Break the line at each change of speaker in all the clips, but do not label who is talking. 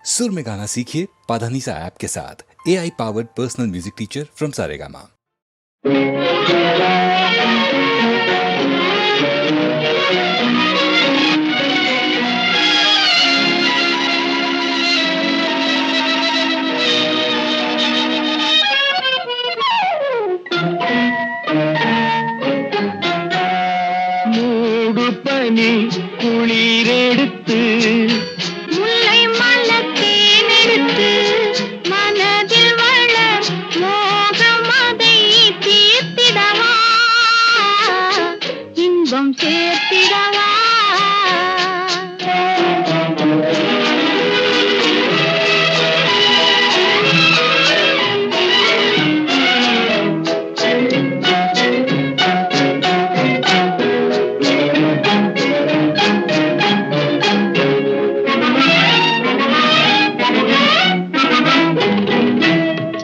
सुर में गाना सीखिए पाधानीसा ऐप के साथ। AI powered personal music teacher from Saregama.
மூடு பனி குளிரெடுத்து
முல்லை மலத்தேன் எடுத்து மனதில் வளர் மோகம் அதை தீர்த்திடவா, இன்பம் சேர்த்திடவா.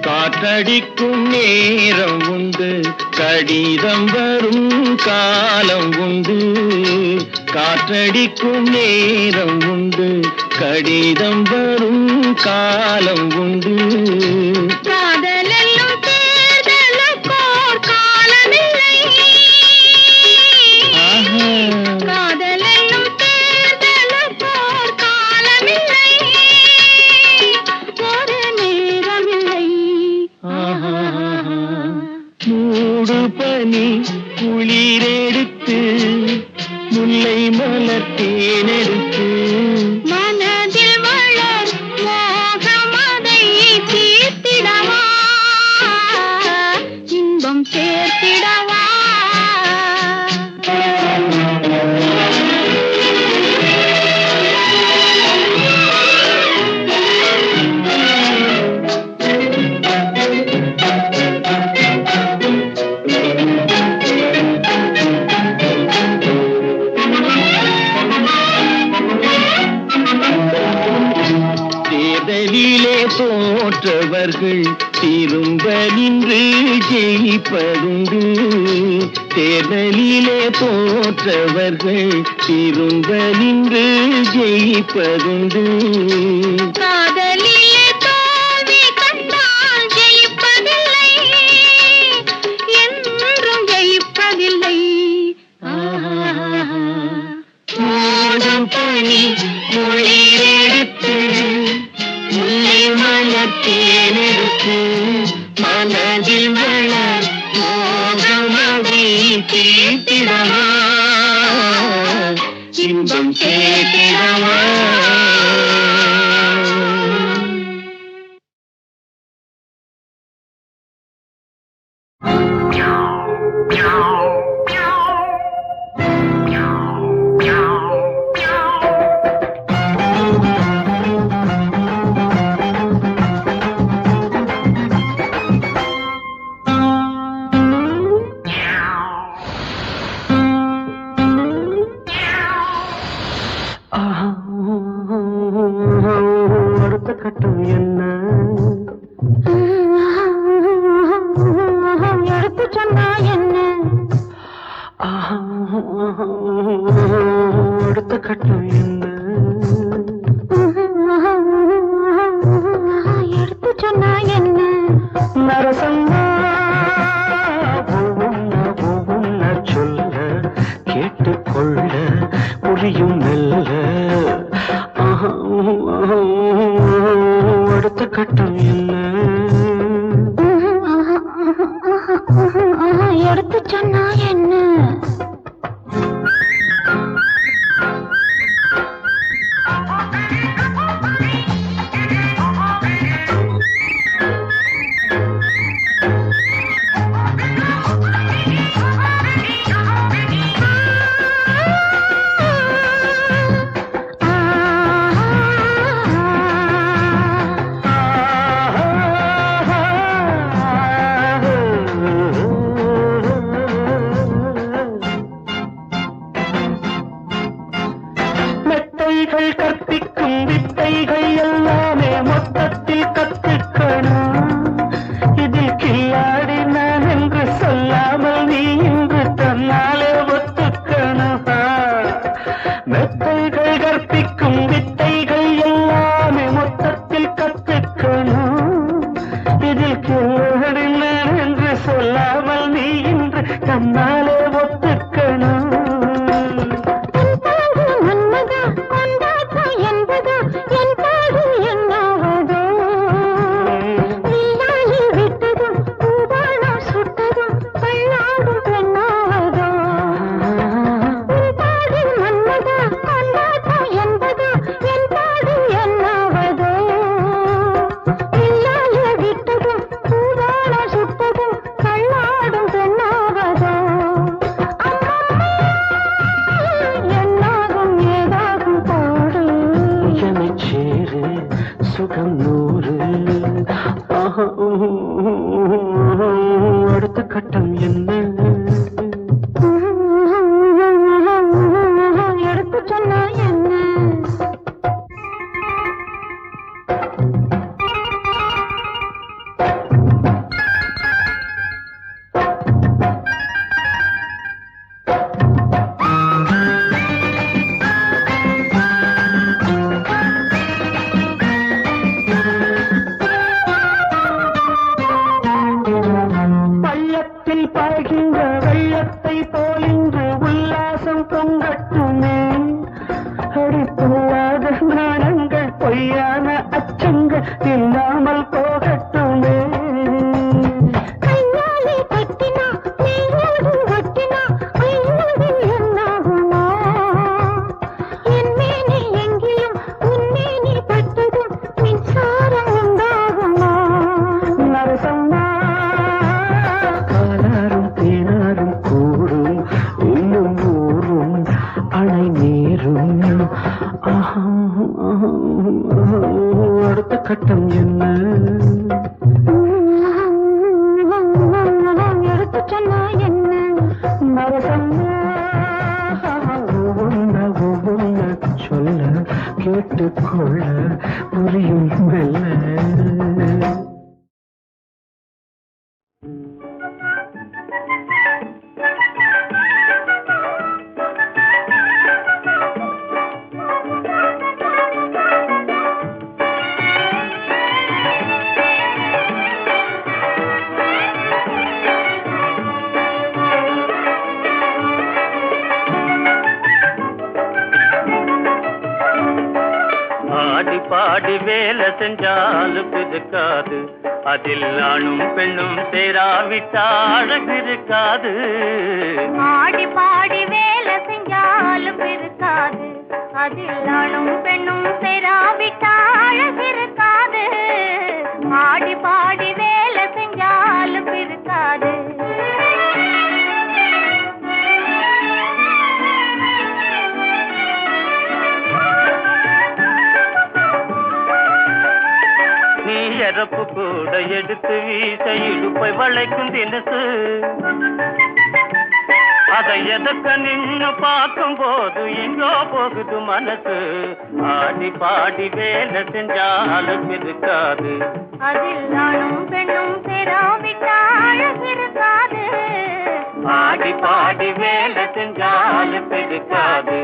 காற்றடிக்கும் நேரம் உண்டு, கடிதம் வரும் காலம் உண்டு. காற்றடிக்கும் நேரம் உண்டு, கடிதம் வரும் காலம் உண்டு.
காதலெல்லும் தேர்தலுக்கோர் காலமில்லை, காதலெல்லும் தேர்தலுக்கோர் காலமில்லை, ஒரு நேரமில்லை.
மூடு பனி குளிரெடுத்து முல்லை மலத்தேன் எடுத்து
மனதில் வளர் மோகம் அதை தீர்த்திடவா, இன்பம் சேர்த்திடவா.
தேர்தலிலே தோற்றவர்கள் திரும்ப நின்று ஜெயிப்பதுண்டு. தேர்தலிலே தோற்றவர்கள் திரும்ப நின்று ஜெயிப்பதுண்டு.
காதலிலே தோல்வி கண்டால் ஜெயிப்பதில்லை, என்றும் ஜெயிப்பதில்லை.
மூடும் பனி குளிரெடுத்து முல்லை மலத்தேன் எடுத்து மனதில் வளர் மோகமதை தீர்த்திடவா, இன்பம் சேர்த்திடவா. அடுத்த கட்டம் என்ன?
எடுத்து சொன்னா என்ன?
அடுத்த கட்டம் என்ன?
எடுத்து சொன்னா என்ன?
நரசம்மா ஒவ்வொன்ன சொல்ல கேட்டுக்கொள்ள புரியும் மெல்ல. அடுத்த கட்டம் என்ன?
எடுத்து சொன்னா என்ன?
சுகம் நூறு. ஆஹா, அடுத்த கட்டம் என்ன?
எடுத்து சொன்னா என்ன?
பள்ளத்தில் பாய்கின்ற வெள்ளத்தை போலின்று உல்லாசம் பொங்கட்டுமே. அடிப்பொல்லாத நாணங்கள் பொய்யான அச்சங்கள் இல்லாமல் போகட்டுமே.
கையாலே கட்டினா நெய்யோடு ஒட்டினா ஐயோடு என்னாகுமா? என் மேனி எங்கிலும் உன் மேனி பட்டதும் மின்சாரம் உண்டாகுமா?
நரசம்மா காலாரும் தேனாரும் கூடும் இன்னும் ஊரும் அணை நீரும். ஆஹா, அடுத்த கட்டம் என்ன?
எடுத்து சொன்னா என்ன?
நரசம்மா ஒவ்வொன்ன சொல்ல கேட்டுக்கொள்ள புரியும் மெல்ல.
ஆடி பாடி வேலை செஞ்சாலும் இருக்காது, அதில் ஆணும் பெண்ணும் சேராவிட்டா அழகு இருக்காது.
ஆடி பாடி வேலை செஞ்சாலும் இருக்காது, அதில் ஆணும் பெண்ணும் சேராவிட்டா அழகு இருக்காது. ஆடி பாடி வேலை செஞ்சாலும் இருக்காது.
நீ எறப்பு கூட எடுத்து வீச இடுப்பை வளைக்கும் தினசு, அதை எதற்க நின்னு பார்க்கும் போது எங்கோ போகுது மனசு. ஆடி பாடி வேலை செஞ்சாலும் இருக்காது,
அதில் ஆணும் பெண்ணும் சேராவிட்டா அழகு இருக்காது.
ஆடி பாடி வேலை செஞ்சாலும் இருக்காது.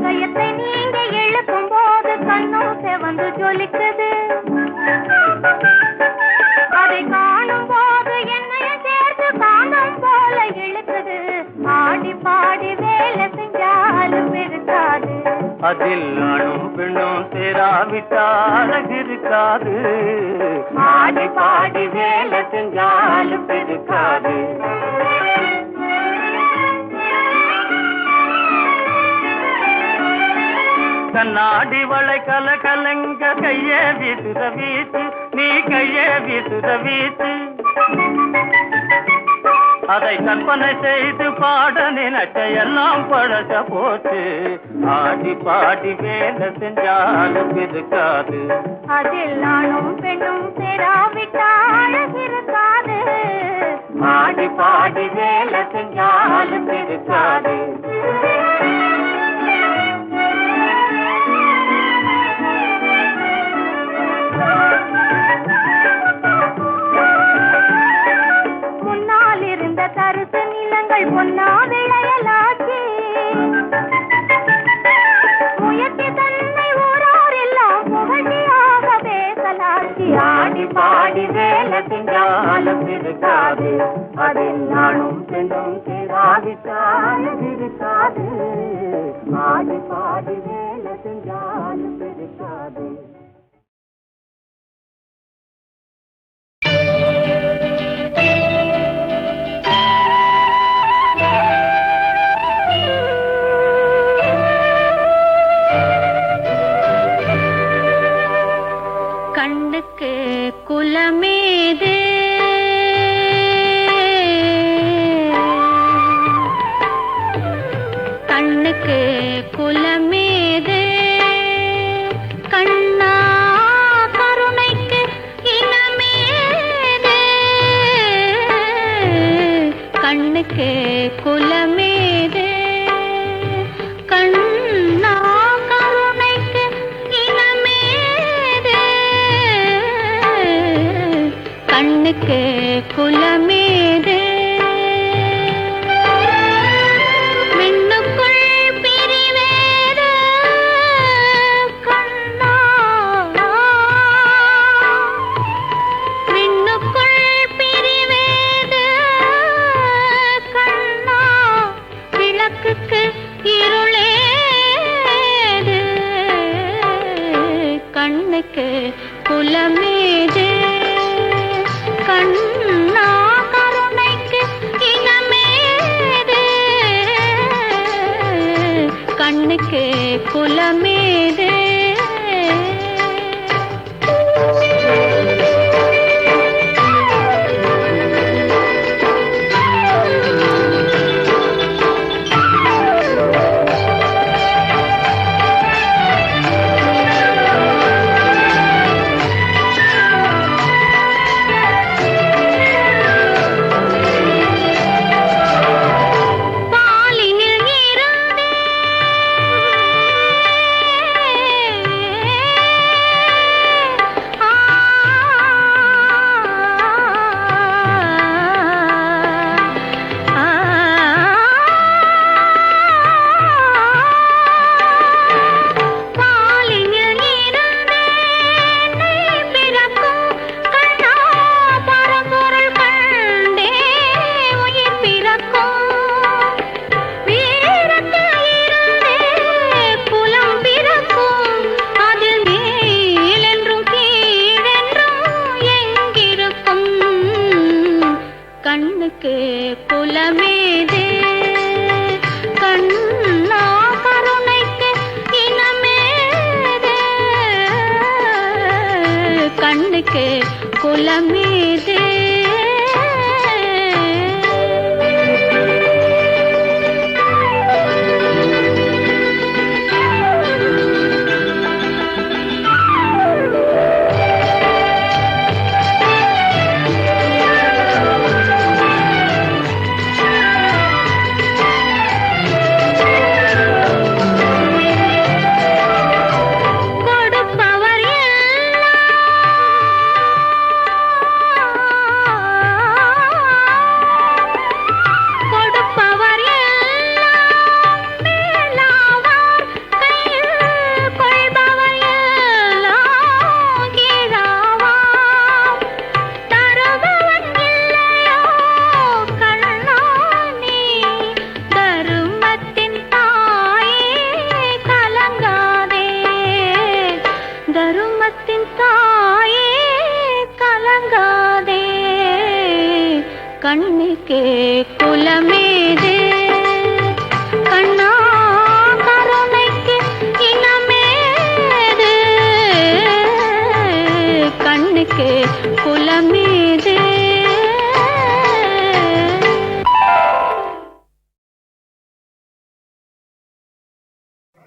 கயத்தை நீங்க இழுக்கும் போது கண்ணும் செவந்து ஜொலிக்குது, அதை காணும் போது என்னைய சேர்த்து காந்தம் போல இழுக்குது. ஆடி பாடி வேலை செஞ்சாலும் இருக்காது,
அதில் ஆணும் பெண்ணும் சேராவிட்டா அழகு இருக்காது. ஆடி பாடி வேலை செஞ்சாலும் இருக்காது. கண்ணாடி வளை கல கலங்க கைய வீசுற வீச்சு, நீ கைய வீசுற வீச்சு, அதை கற்பனை செய்து பாட நினைச்ச எல்லாம் பழச போச்சு. ஆடி பாடி வேலை செஞ்சாலும் இருக்காது,
அதில் ஆணும் பெண்ணும் சேராவிட்டா அழகு இருக்காது.
ஆடி பாடி வேலை செஞ்சாலும் இருக்காது.
முன்னால் இருந்த தரிசு நிலங்கள் பொன்னா விளையலாச்சு, முயற்சி தன்னை ஊரார் எல்லாம் புகழ்ச்சியாக பேசலாச்சு.
ஆடி பாடி வேலை செஞ்சாலும் இருக்காது, அதில் நானும் பெண்ணும் சேராவிட்டாலும் இருக்காது. ஆடி பாடி வேலை செஞ்சாலும் இருக்காது.
கண்ணுக்கு கண்ணுக்கு குலமேது கண்ணுக்கு குலமேது கண்ணா கருணைக்கு இனமேது கண்ணுக்கு குலமேது கண்ணா கருணைக்கு இனமேது கண்ணுக்கு குலமேது விண்ணுக்குள் பிரிவேது கண்ணா விண்ணுக்குள் பிரிவேது கண்ணா விளக்குக்கு இருளேது கண்ணுக்கு குலமேது கண்ணா கருணைக்கு இனமேது கண்ணுக்கு குலமேது பாலினில் இருந்தே பாலினில் இருந்தே நெய் பிறக்கும் கண்ணா பரம்பொருள் கண்டே உயிர் பிறக்கும் வீரத்தில் இருந்தே குலம் பிறக்கும் அதில் மேலென்றும் கீழென்றும் எங்கிருக்கும் கண்ணுக்கு குலமேது கண்ணா கருணைக்கு இனமேது கண்ணுக்கு குலமேது கொடுப்பவர் கொடுப்பவர் எல்லாம் மேலாவார் கையில் கொள்பவர் எல்லாம் கீழாவார் தருபவன் இல்லையோ கண்ணா நீ தருமத்தின் தாயே கலங்காதே தருமத்தின் தாயே கலங்காதே கண்ணுக்கு குலமேது கண்ணா கருணைக்கு இனமேது கண்ணுக்கு குலமேது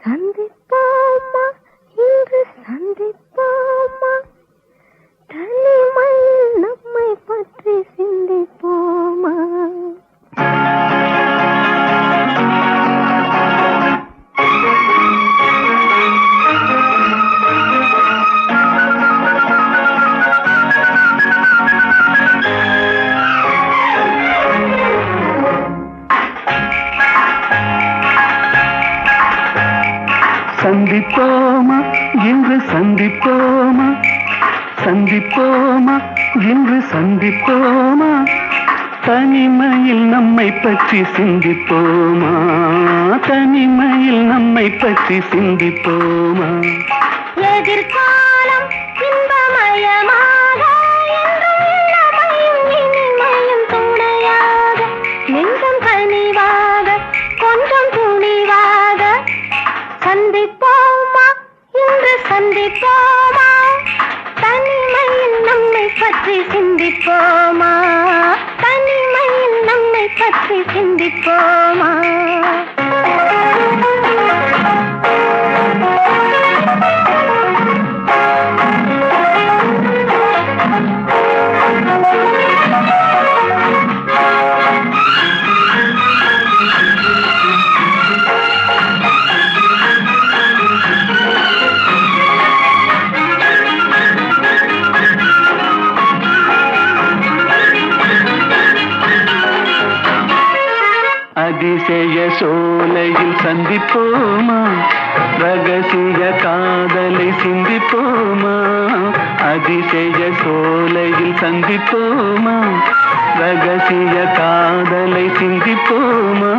சந்திப்போமா இன்று சந்திப்போமா தனிமை நம்மை பற்றி சிந்திப்போமா
சந்திப்போமா இன்று சந்திப்போமா சந்திப்போமா இன்று சந்திப்போமா தனிமையில் நம்மை பற்றி சிந்திப்போமா தனிமையில் நம்மை பற்றி சிந்திப்போமா
எதிர்காலம் இன்பமயமாக என்றும் இளமையும் இனிமையும் துணையாக நெஞ்சம் கனிவாக கொஞ்சம் துணிவாக சந்திப்போமா இன்று சந்திப்போமா தனிமையில் பற்றி சிந்திப்போமா தனிமையில் நம்மை பற்றி சிந்திப்போமா
அதிசய சோலையில் சந்திப்போமா ரகசிய காதலை சிந்திப்போமா அதிசய சோலையில் சந்திப்போமா ரகசிய காதலை சிந்திப்போமா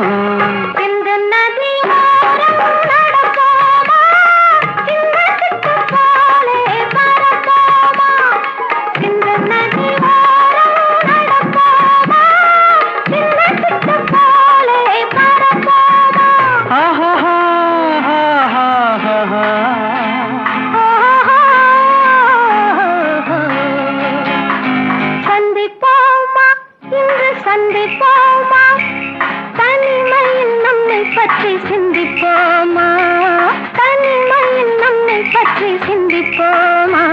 சிந்திப்போமா தனிமையில் நம்மை பற்றி சிந்திப்போமா தனிமையில் நம்மை பற்றி சிந்திப்போமா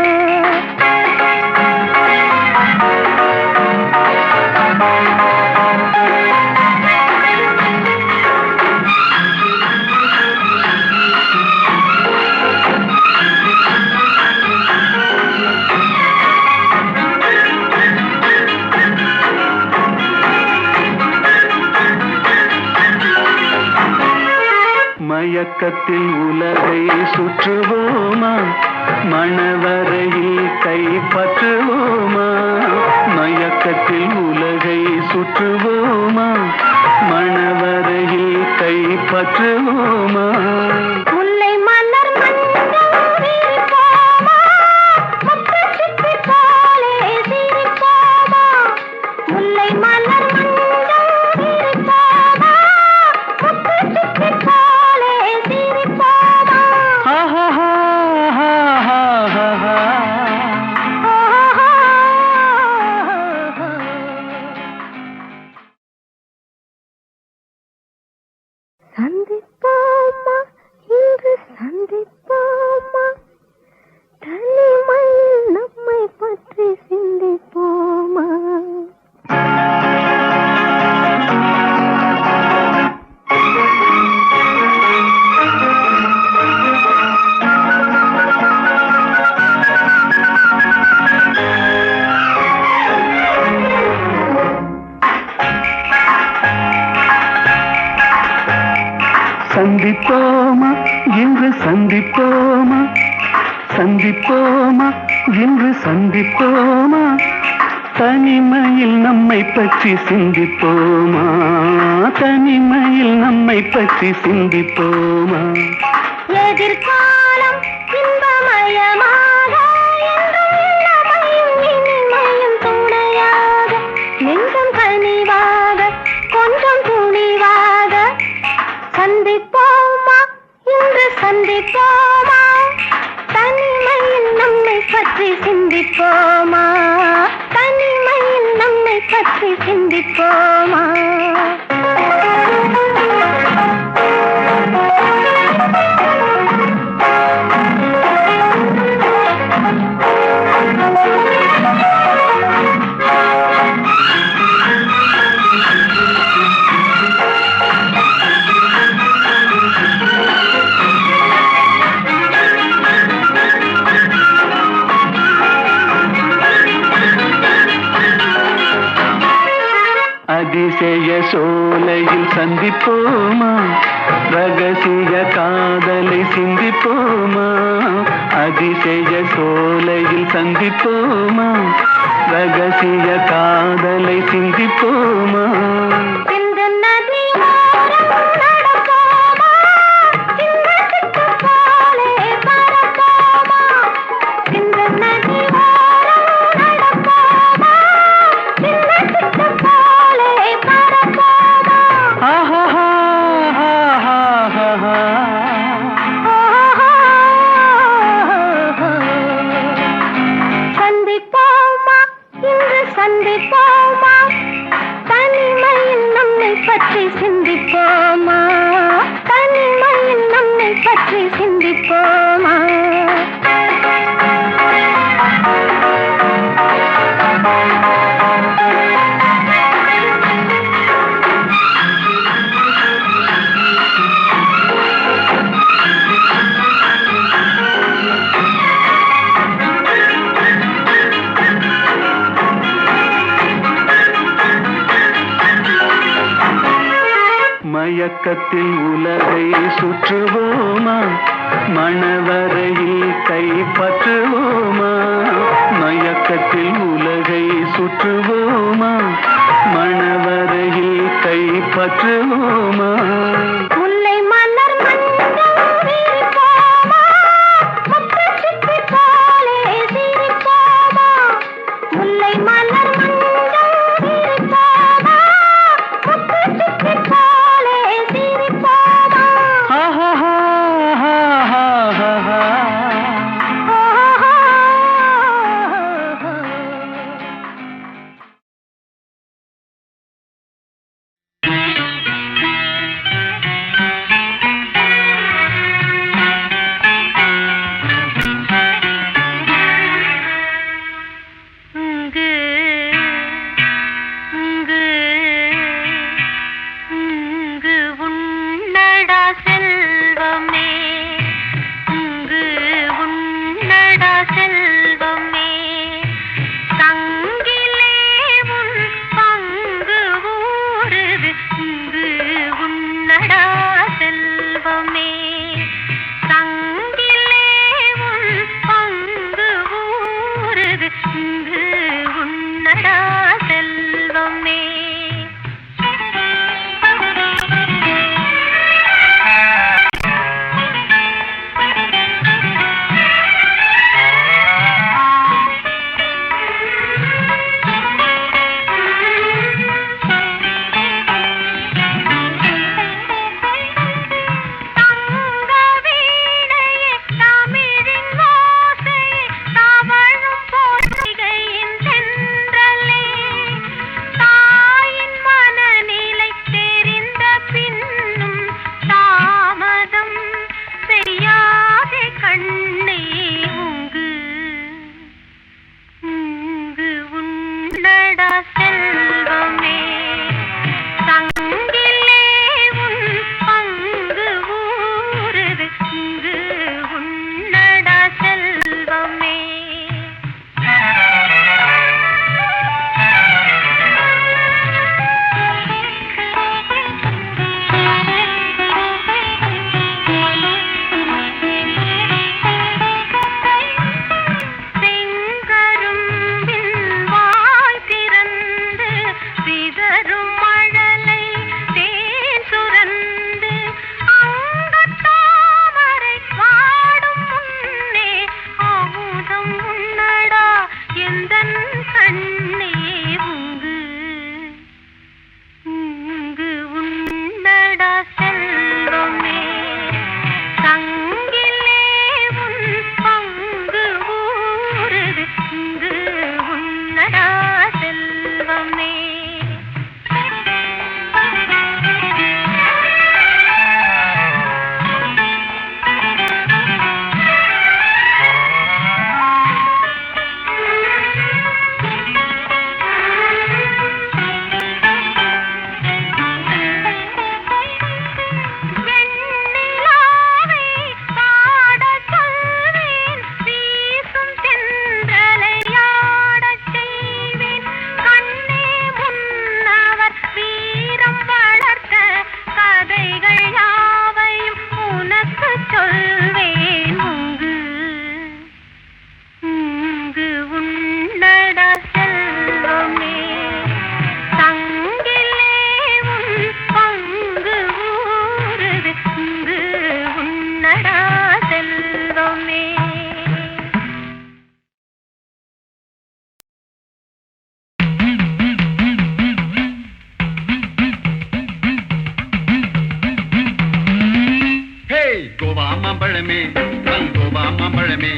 மயக்கத்தில் உலகை சுற்றுவோமா மணவரையில் கைப்பற்றுவோமா மயக்கத்தில் உலகை சுற்றுவோமா மணவரையில் கைப்பற்றுவோமா
முல்லை மலர் மஞ்சள் விரிப்போமா முத்துச்சிப்பி போலே சிரிப்போமா முல்லை மலர் மஞ்சள் விரிப்போமா முத்துச்சிப்பி போலே சிரிப்போமா சந்திப்போமா இன்று சந்திப்போமா தனிமையில் நம்மை பற்றி சிந்திப்போமா
சந்திப்போமா இன்று சந்திப்போமா சந்திப்போமா இன்று சந்திப்போமா தனிமையில் நம்மை பற்றி சிந்திப்போமா தனிமையில் நம்மை பற்றி சிந்திப்போமா
எதிர்காலம் இன்பமயமாக என்றும் இளமையும் இனிமையும் துணையாக நெஞ்சம் கனிவாக கொஞ்சம் துணிவாக சந்திப்போமா இன்று சந்திப்போமா தனிமையில் நம்மை பற்றி சிந்திப்போமா தனிமையில் நம்மை பற்றி சிந்திப்போமா
அதிசய சோலையில் சந்திப்போமா ரகசிய காதலை சிந்திப்போமா அதிசய சோலையில் சந்திப்போமா ரகசிய காதலை சிந்திப்போமா
சந்திப்போமா தனிமையில் நம்மை பற்றி சிந்திப்போமா தனிமையில் நம்மை பற்றி சிந்திப்போமா
மயக்கத்தில் உலகை சுற்றுவோமா மணவரையில் கைப்பற்றுவோமா மயக்கத்தில் உலகை சுற்றுவோமா மணவரையில் கைப்பற்றுவோமா
முல்லை மலர் மஞ்சள் விரிப்போமா முத்துச் சிப்பி போலே சிரிப்போமா முல்லை மலர் மஞ்சள் விரிப்போமா முத்துச் சிப்பி போலே சிரிப்போமா
இங்கு இங்கு இங்கு உன்னடா செல்வமே இங்கு உன்னடா செல்வமே தங்கிலே உன் பங்கு ஊறுது இங்கு உன்னடா செல்வமே தங்கிலே உன் பங்கு ஊறுது இங்கு உன்னடா செல்வமே தங்க வீணையே தமிழின் ஓசையே தவழும் பொய்கையின் தென்றலே தாயின் மனநிலை தெரிந்த பின்னும் தாமதம் செய்யாதே கண்ணே உங்கு இங்கு உன்னடா செல்வமே தங்கிலே உன் பங்கு ஊறுது இங்கு உன்னடா செல்வமே செங்கரும்பின் வாய் திறந்து சிதறும் மழலை தேன் சுரந்து அங்கத்தாமரை வாடும் முன்னே அமுதம் உன்னடா எந்தன் கண்ணே உங்கு இங்கு உன்னடா செல்வமே தங்கிலே உன் பங்கு ஊறுது இங்கு உன்னடா செல்வமே வெண்ணிலாவை பாடச் சொல்வேன் வீசும் தென்றலை ஆடச் செய்வேன் கண்ணே முன்னவர் வீரம் வளர்த்த கதைகள் யாவையும் உனக்கு சொல்வேன் உங்கு இங்கு உன்னடா செல்வமே தங்கிலே உன் பங்கு ஊறுது இங்கு உன்னடா செல்வமே
கோவா மாம்பழமே நல் கோவா மாம்பழமே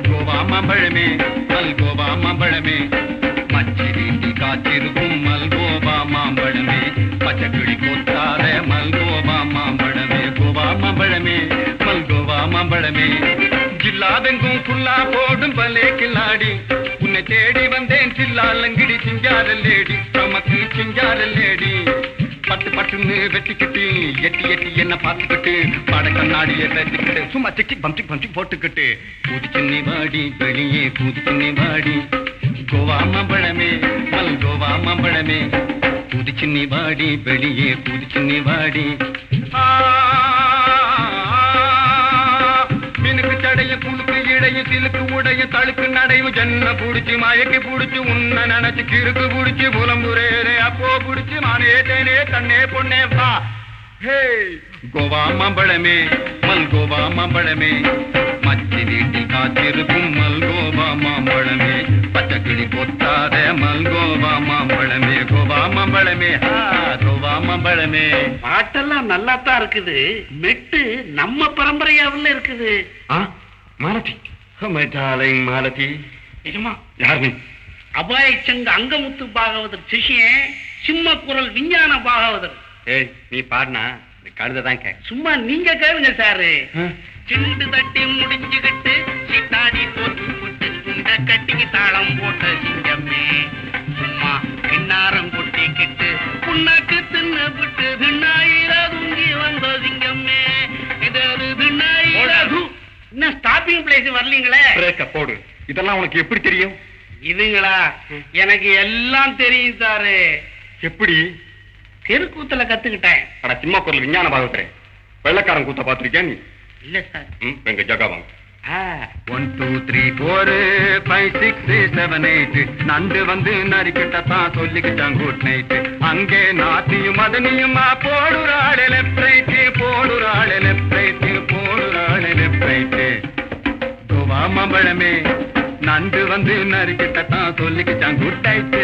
கோவா மாம்பழமே நல் கோவா மாம்பழமே மச்சிரி புல்லா போடும் பலே கில்லாடி உன்னை தேடி வந்தேன் சில்லாலங்கிடி சிங்காரல்லேடி நமக்கு சிங்காரல்லேடி பட்டு பட்டுன்னு வெட்டிக்கிட்டு எட்டி எட்டி என்ன பார்த்துக்கிட்டு பட கண்ணாடியை வெட்டிக்கிட்டு சும்மா சிக்கி பம்சி பம்சி போட்டுக்கிட்டு கூதிச்சின்னி வாடி வெளியே கூதிச்சின்னி வாடி கோவா மாம்பழமே மல் கோவா மாம்பழமே கூதிச்சின்னி வாடி வெளியே கூதிச்சின்னி வாடி மினுக்கு தடைய குழுக்கு இடைய சிலுக்கு உடைய தழுக்கு நடையும் ஜன்ன புடிச்சு மயக்கி புடிச்சு உன்ன நினைச்சு கிறுக்கு புடிச்சு புலம்புரேரே அப்போ புடிச்சு மானே தேனே தன்னே பொண்ணே வா ஹே கோவா மாம்பழமே மல் கோவா மாம்பழமே மச்சி வீட்டில் காத்திருக்கும் மல்கோவா மாம்பழமே பச்சை கிளி கொத்தாத மல்கோவா மாம்பழமே கோவா மாம்பழமே கோவா மாம்பழமே.
பாட்டெல்லாம் நல்லா தான் இருக்குது, மெட்டு நம்ம பரம்பரையாவில் இருக்குது.
மாலதி மாலதி யாரு?
அபாய சங்க அங்கமுத்து பாகவதர் சிஷியன் சிம்ம குரல் விஞ்ஞான பாகவதர்.
ஏய் நீ பாடினா கழுதான் கேட்க.
சும்மா நீங்க கேளுங்க சாரு. சிண்டு தட்டி முடிஞ்சுகிட்டு சித்தாடி போட்டு போட்டு இந்த கட்டிக்கு தாளம் போட்ட சிங்கமே சும்மா கிண்ணாரம் கொட்டிக்கிட்டு புண்ணாக்கு தின்னு விட்டு திண்ணாயிரா தூங்கி வந்த சிங்கமே இது திண்ணாயிரா. இன்னும் ஸ்டாப்பிங் பிளேஸ் வரலீங்களே.
போடு. இதெல்லாம் உனக்கு எப்படி தெரியும்?
இதுங்களா எனக்கு எல்லாம் தெரியும் சாரு.
எப்படி?
தெருக்கூத்துல கத்துக்கிட்டேன்.
சிம்ம குரல் விஞ்ஞான பாகவதரே, வெள்ளக்காரன் கூத்த பாத்திருக்கியா நீ?
இல்ல சார்.
எங்க ஜகா வாங்க. 1 2 3 4 5 6 7 8 நண்டு வந்து நரிக்கிட்டத்தான் சொல்லிக்கிட்டான் குட் நைட். அங்கே நாத்தியும் மதனியுமா போடுறாளே லெஃப்ட் ரைட் போடுறாளே லெஃப்ட் ரைட் போடுறாளே லெஃப்ட் ரைட். கோவா மாம்பழமே நண்டு வந்து நரிக்கிட்டத்தான் சொல்லிக்கிட்டான் குட் நைட்.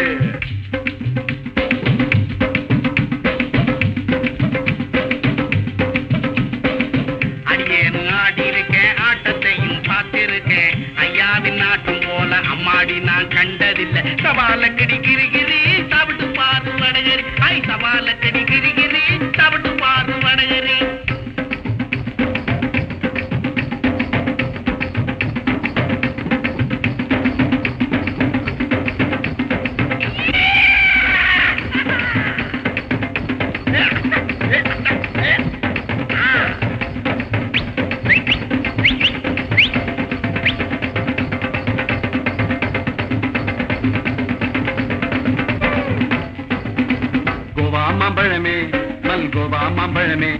நாட்டும் போல அம்மாடி நான் கண்டதில்லை. சவால கடிக்கிறீ சாப்பிட்டு பாரு வடகரி. சவால கடிக்கிறீ சாப்பிட்டு பாரு வடகரி.
மாம்பழமே மல்கோவா மாம்பழமே.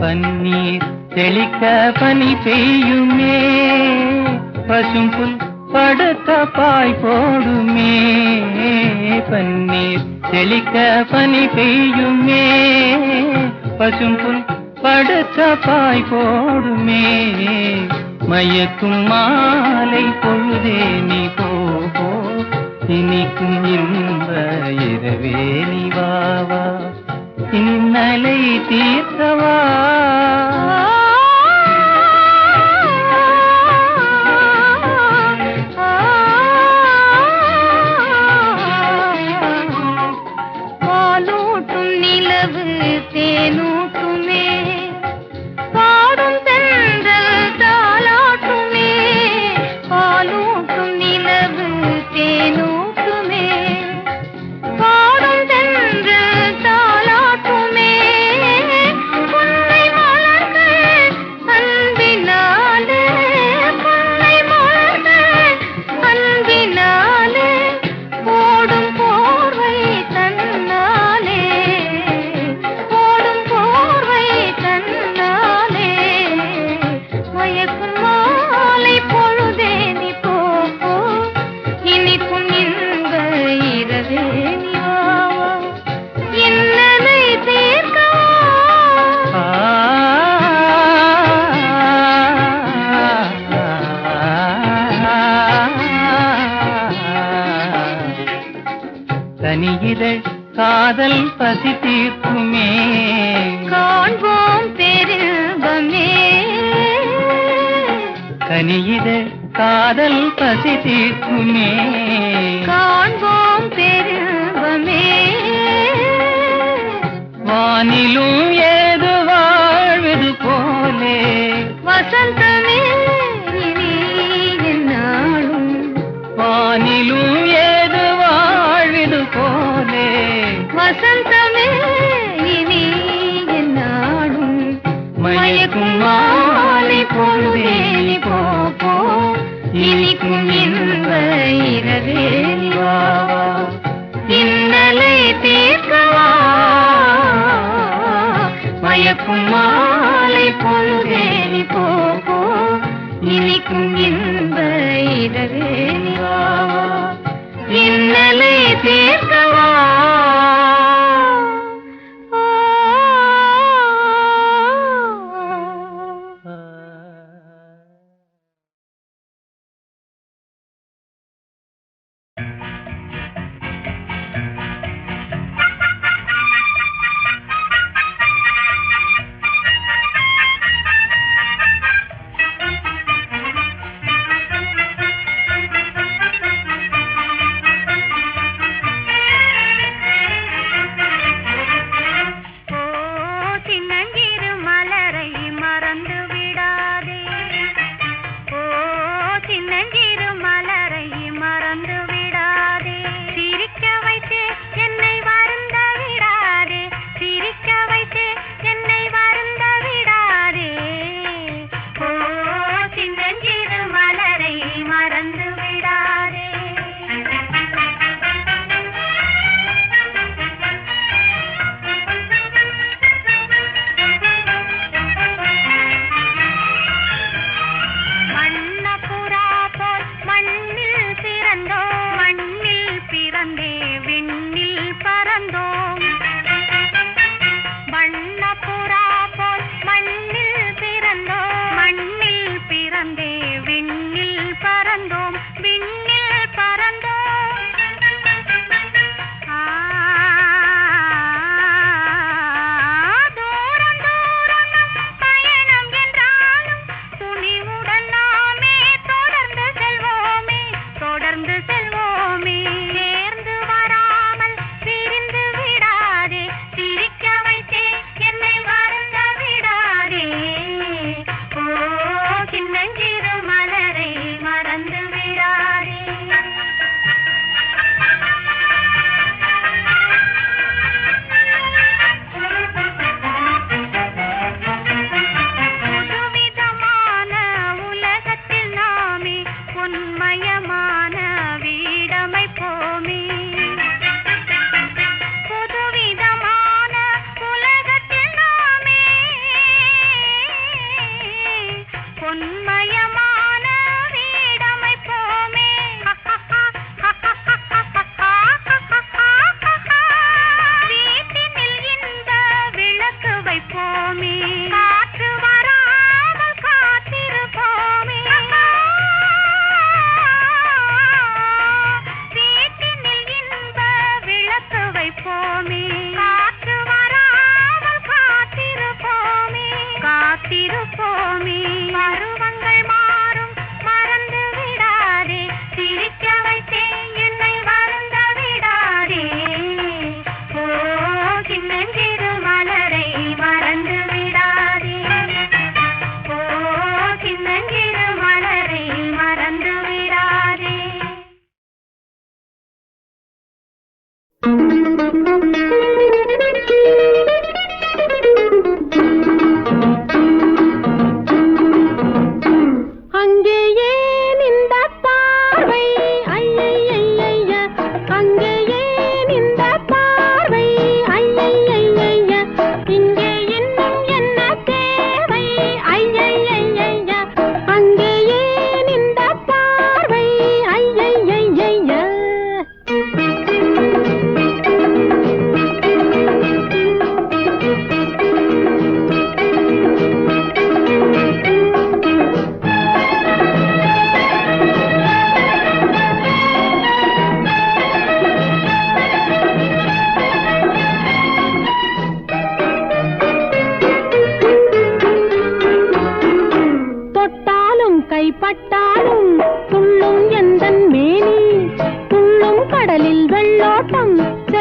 பன்னீர் தெளிக்க பனி பெய்யுமே, பசும்புல் படுத்த பாய் போடுமே. பன்னீர் தெளிக்க பனி பெய்யுமே, பசும்புல் படுத்த பாய் போடுமே. மயக்கும் மாலை பொழுதே நீ போ இனிக்கும் இன்ப இரவே நிவாவா இன்னலை தீர்த்தவா
பாலூட்டும் நிலவு தேனூட்டுமே பாடும் தென்றல் தாலாட்டுமே பாலூட்டும் நிலவு தேனூட்டுமே பாடும் தென்றல் தாலாட்டுமே புன்னை மலர்கள் அன்பினாலே புன்னை மலர்கள் அன்பினாலே ஓடும் போர்வை தன்னாலே ஓடும் போர்வை தன்னாலே மயக்கும் மாலை பொழுதே நீ போ போ இனிக்கும் இன்ப இரவே நீ வா வா இன்னலை தீர்க்கவா
தனியிதழ் காதல் பசி தீர்க்குமே
காண்போம் பெருபமே
கனியிதழ் காதல் பசி தீர்க்குமே
காண்போம் பெருபமே
வானிலும் ஏது வாழ்வது போலே
வசந்தமே இனி என்னாலும்
வானிலும் ஏது வாழ்வது போலே
வசந்தமே இனி என்னாலும்
மயக்கும் மாலை பொழுதே நீ போ போ இனிக்கும் இன்ப இரவே நீ வா வா
இன்னலை தீர்க்கவா
மயக்கும் மாலை பொழுதே நீ போ போ
இனிக்கும் இன்ப இரவே நீ வா வா இன்னலை தீர்க்கவா வீட்டில்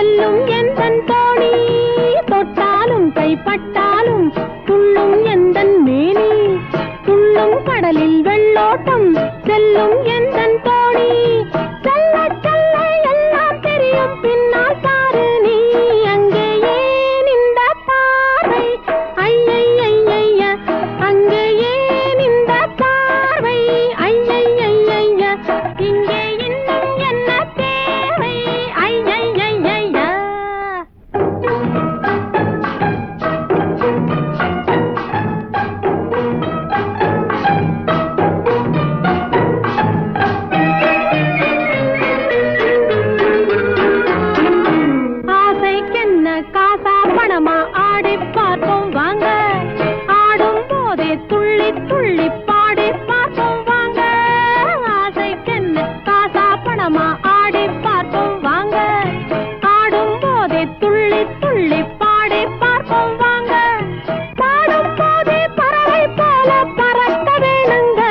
செல்லும் எந்தன் தோணி தொட்டாலும் கைப்பட்டாலும் துள்ளும் எந்தன் மேனி துள்ளும் கடலில் வெள்ளோட்டம் செல்லும் எந்தன் தோணி செல்ல செல்ல எல்லாம் தெரியும் பின்னால் பாரு நீ அங்கே ஏன் இந்த பார்வை ஐயையைய அங்கே ஏன் இந்த பார்வை ஐயையைய இங்கே இன்னும் என்ன தேவை ஐயையைய ஆசைக்கென்ன காசா பணமா ஆடி பார்ப்போம் வாங்க ஆடும் போதே துள்ளி துள்ளி பாடி பார்ப்போம் வாங்க ஆசைக்கென்ன காசா பணமா ஆடி பார்ப்போம் வாங்க ஆடும் போதே துள்ளி துள்ளி பாடி பார்ப்போம் வாங்க பாடும் போதே பறவை போல பறக்க வேணுங்க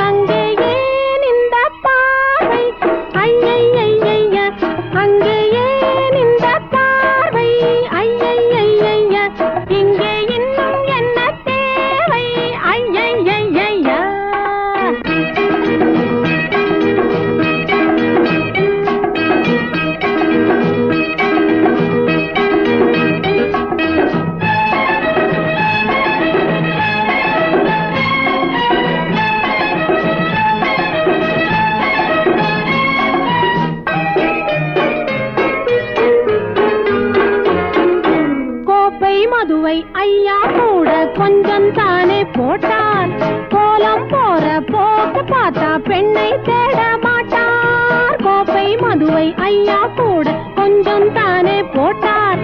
அங்கே ஏன் இந்த பார்வை ஐயையைய அங்கே ஏன் இந்த பார்வை ஐயையைய இங்கே இன்னும் என்ன தேவை ஐயையைய கோப்பை மதுவை ஐயா கூட கொஞ்சம் தானே போட்டார் கோலம் போற போக்க பார்த்தா பெண்ணை தேட மாட்டார் கோப்பை மதுவை ஐயா கூட கொஞ்சம் தானே போட்டார்